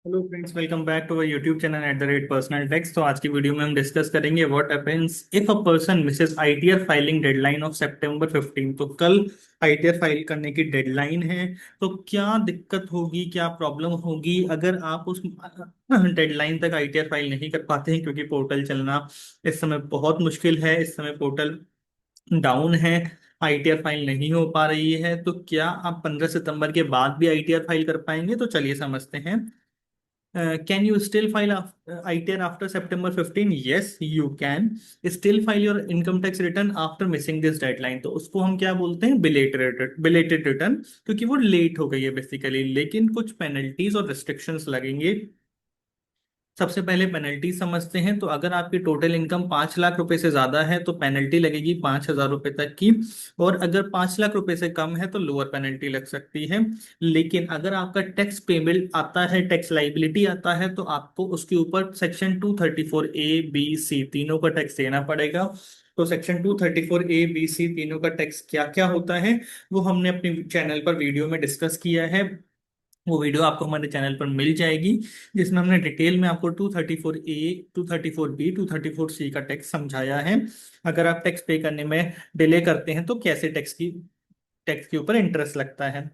Hello friends, welcome back to our YouTube channel @personal tax. तो आज की video में हम डिस्कस करेंगे what happens if a person misses ITR filing deadline of September 15। तो कल आईटीआर फाइल करने की डेडलाइन है। तो क्या दिक्कत होगी, क्या प्रॉब्लम होगी अगर आप उस डेडलाइन तक आईटीआर फाइल नहीं कर पाते हैं, क्योंकि पोर्टल चलना इस समय बहुत मुश्किल है। इस समय पोर्टल डाउन है, आईटीआर फाइल नहीं हो पा रही है। तो क्या आप 15 सितंबर के बाद भी आईटीआर फाइल कर पाएंगे? तो चलिए समझते हैं। Can you still file ITR after September 15? Yes, you can still file your income tax return after missing this deadline। तो उसको हम क्या बोलते हैं? बिलेटेड रिटर्न, क्योंकि वो लेट हो गई है बेसिकली। लेकिन कुछ पेनल्टीज और रिस्ट्रिक्शंस लगेंगे। सबसे पहले पेनल्टी समझते हैं। तो अगर आपकी टोटल इनकम 5 लाख रुपए से ज्यादा है तो पेनल्टी लगेगी 5,000 रुपए तक की। और अगर 5 लाख रुपए से कम है तो लोअर पेनल्टी लग सकती है। लेकिन अगर आपका टैक्स पेबल आता है, टैक्स लाइबिलिटी आता है, तो आपको उसके ऊपर सेक्शन 234A, B, C तीनों का टैक्स देना पड़ेगा। तो सेक्शन 234A, B, C तीनों का टैक्स क्या क्या होता है वो हमने अपने चैनल पर वीडियो में डिस्कस किया है। वो वीडियो आपको हमारे चैनल पर मिल जाएगी, जिसमें हमने डिटेल में आपको 234A, 234B, 234C का टैक्स समझाया है। अगर आप टैक्स पे करने में डिले करते हैं तो कैसे टैक्स के ऊपर इंटरेस्ट लगता है।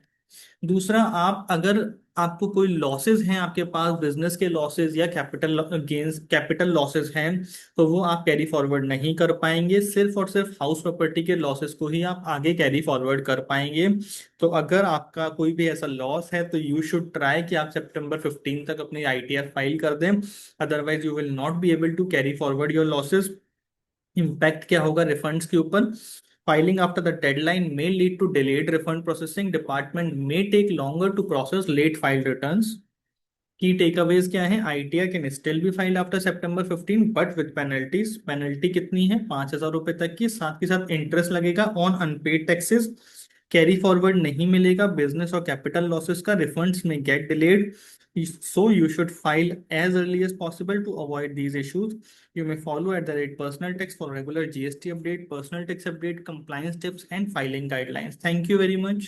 दूसरा, आप अगर आपको कोई लॉसेस हैं, आपके पास बिजनेस के लॉसेस या कैपिटल लॉसेस हैं, तो वो आप कैरी फॉरवर्ड नहीं कर पाएंगे। सिर्फ और सिर्फ हाउस प्रॉपर्टी के लॉसेस को ही आप आगे कैरी फॉरवर्ड कर पाएंगे। तो अगर आपका कोई भी ऐसा लॉस है तो यू शुड ट्राई कि आप सितंबर 15 तक अपनी आईटीआर फाइल कर दें। Otherwise you will not be able to carry forward your losses. Impact क्या होगा रिफंड्स के ऊपर? Filing after the deadline may lead to delayed refund processing. Department may take longer to process late filed returns. की takeaways क्या है? ITR can still be filed after September 15 but with penalties. Penalty कितनी है? 5,000 रुपए तक की। साथ के साथ इंटरेस्ट लगेगा on unpaid taxes. Carry forward नहीं मिलेगा। बिजनेस और कैपिटल लॉसेस का रिफंड्स में get delayed. So you should file as early as possible to avoid these issues. You may follow @personal tax for regular GST update, personal tax update, compliance tips, and filing guidelines. Thank you very much.